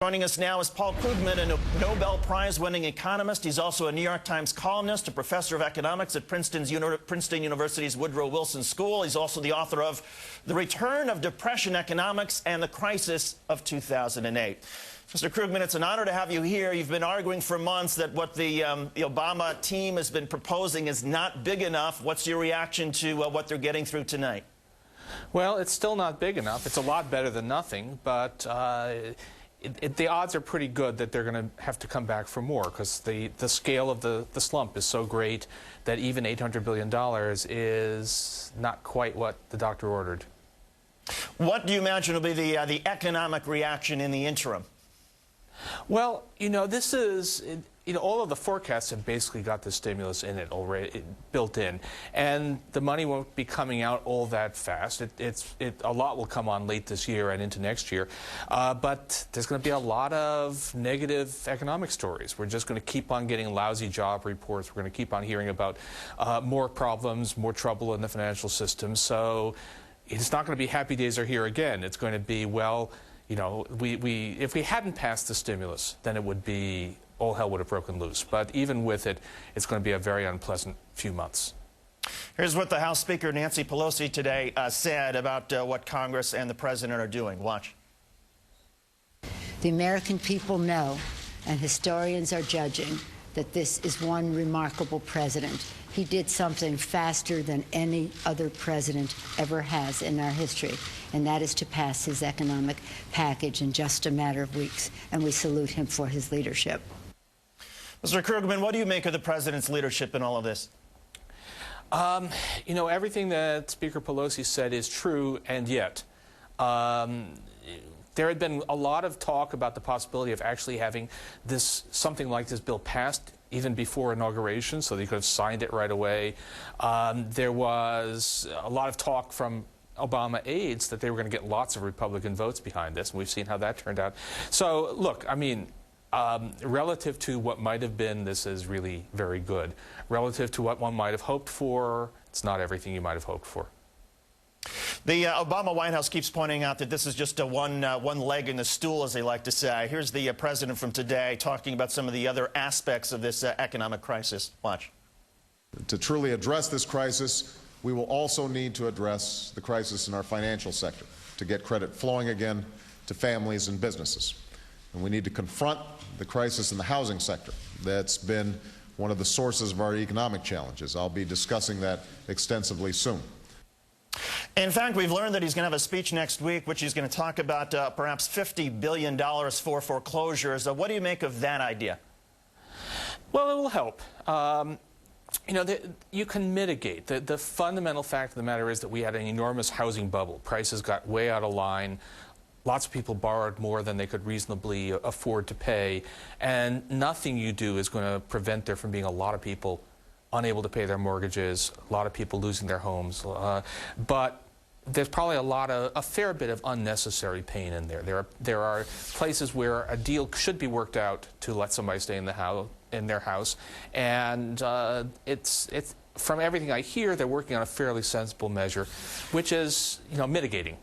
Joining us now is Paul Krugman, a Nobel Prize-winning economist. He's also a New York Times columnist, a professor of economics at Princeton University's Woodrow Wilson School. He's also the author of The Return of Depression Economics and the Crisis of 2008. Mr. Krugman, it's an honor to have you here. You've been arguing for months that what the Obama team has been proposing is not big enough. What's your reaction to what they're getting through tonight? Well, it's still not big enough. It's a lot better than nothing, but the odds are pretty good that they're going to have to come back for more because the scale of the slump is so great that even $800 billion is not quite what the doctor ordered. What do you imagine will be the economic reaction in the interim? Well, this is, all of the forecasts have basically got the stimulus in it already, built in, and the money won't be coming out all that fast. A lot will come on late this year and into next year, but there's going to be a lot of negative economic stories. We're just going to keep on getting lousy job reports. We're going to keep on hearing about more problems, more trouble in the financial system. So it's not going to be happy days are here again. It's going to be, well, if we hadn't passed the stimulus, then it would be all hell would have broken loose. But even with it, it's going to be a very unpleasant few months. Here's what the House Speaker Nancy Pelosi today said about what Congress and the President are doing. Watch. The American people know, and historians are judging, that this is one remarkable president. He did something faster than any other president ever has in our history, and that is to pass his economic package in just a matter of weeks, and we salute him for his leadership. Mr. Krugman, what do you make of the president's leadership in all of this? Everything that Speaker Pelosi said is true, and yet there had been a lot of talk about the possibility of actually having something like this bill passed even before inauguration, so they could have signed it right away. There was a lot of talk from Obama aides that they were going to get lots of Republican votes behind this, and we've seen how that turned out. So, look, I mean, relative to what might have been, this is really very good. Relative to what one might have hoped for, it's not everything you might have hoped for. The Obama White House keeps pointing out that this is just one leg in the stool, as they like to say. Here's the president from today talking about some of the other aspects of this economic crisis. Watch. To truly address this crisis, we will also need to address the crisis in our financial sector to get credit flowing again to families and businesses. And we need to confront the crisis in the housing sector that's been one of the sources of our economic challenges. I'll be discussing that extensively soon. In fact, we've learned that he's going to have a speech next week, which he's going to talk about perhaps $50 billion for foreclosures. What do you make of that idea? Well, it will help. You can mitigate. The fundamental fact of the matter is that we had an enormous housing bubble. Prices got way out of line. Lots of people borrowed more than they could reasonably afford to pay. And nothing you do is going to prevent there from being a lot of people unable to pay their mortgages, a lot of people losing their homes. But there's probably a fair bit of unnecessary pain in there. There are places where a deal should be worked out to let somebody stay in their house, and it's from everything I hear, they're working on a fairly sensible measure, which is mitigating.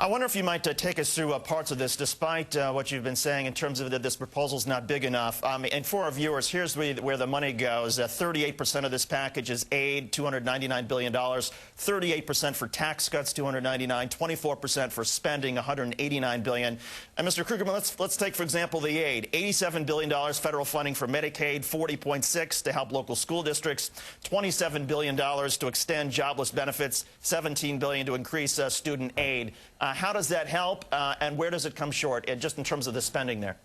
I wonder if you might take us through parts of this, despite what you've been saying in terms of that this proposal is not big enough. And for our viewers, here's where the money goes. 38% of this package is aid, $299 billion. 38% for tax cuts, $299. 24% for spending, $189 billion. And Mr. Krugman, let's take, for example, the aid. $87 billion federal funding for Medicaid, $40.6 to help local school districts, $27 billion to extend jobless benefits, $17 billion to increase student aid. How does that help, and where does it come short, just in terms of the spending there?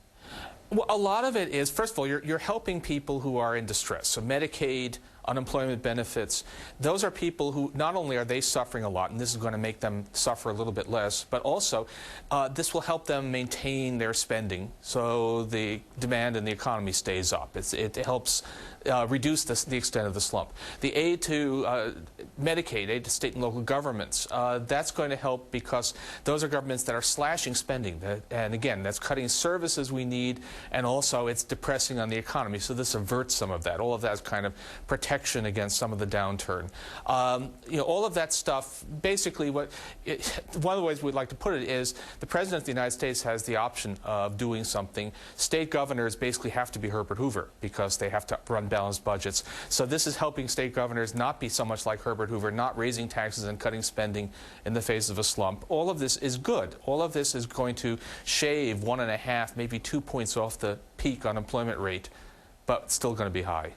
Well, a lot of it is, first of all, you're helping people who are in distress. So Medicaid, unemployment benefits, those are people who not only are they suffering a lot, and this is going to make them suffer a little bit less, but also this will help them maintain their spending so the demand in the economy stays up. It helps reduce the extent of the slump. The aid to Medicaid, aid to state and local governments, that's going to help because those are governments that are slashing spending. And again, that's cutting services we need, and also it's depressing on the economy. So this averts some of that. All of that is kind of protecting protection against some of the downturn. You know, all of that stuff, basically one of the ways we'd like to put it is the President of the United States has the option of doing something. State governors basically have to be Herbert Hoover because they have to run balanced budgets. So this is helping state governors not be so much like Herbert Hoover, not raising taxes and cutting spending in the face of a slump. All of this is good. All of this is going to shave 1.5, maybe 2 points off the peak unemployment rate, but still going to be high.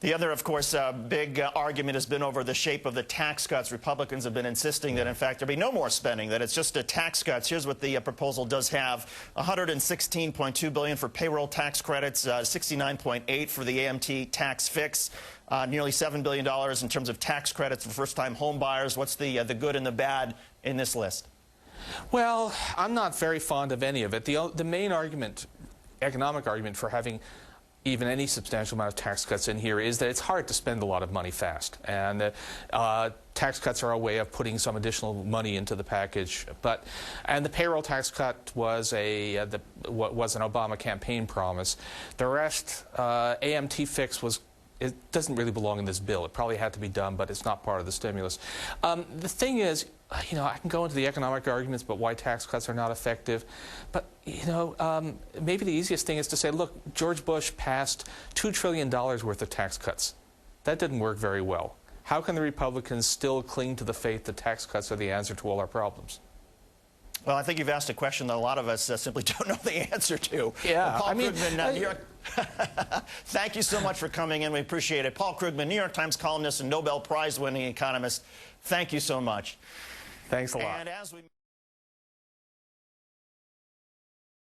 The other, of course, big argument has been over the shape of the tax cuts. Republicans have been insisting that, in fact, there'll be no more spending, that it's just a tax cuts. Here's what the proposal does have. $116.2 billion for payroll tax credits, $69.8 for the AMT tax fix, nearly $7 billion in terms of tax credits for first-time home buyers. What's the good and the bad in this list? Well, I'm not very fond of any of it. The main argument, economic argument for having even any substantial amount of tax cuts in here is that it's hard to spend a lot of money fast. And tax cuts are a way of putting some additional money into the package. And the payroll tax cut was an Obama campaign promise. The rest, AMT fix it doesn't really belong in this bill. It probably had to be done, but it's not part of the stimulus. The thing is, you know, I can go into the economic arguments about why tax cuts are not effective, but, you know, maybe the easiest thing is to say, look, George Bush passed $2 trillion worth of tax cuts. That didn't work very well. How can the Republicans still cling to the faith that tax cuts are the answer to all our problems? Well, I think you've asked a question that a lot of us simply don't know the answer to. Yeah, Paul Krugman, New York. Thank you so much for coming in. We appreciate it. Paul Krugman, New York Times columnist and Nobel Prize-winning economist. Thank you so much. Thanks a lot. And as we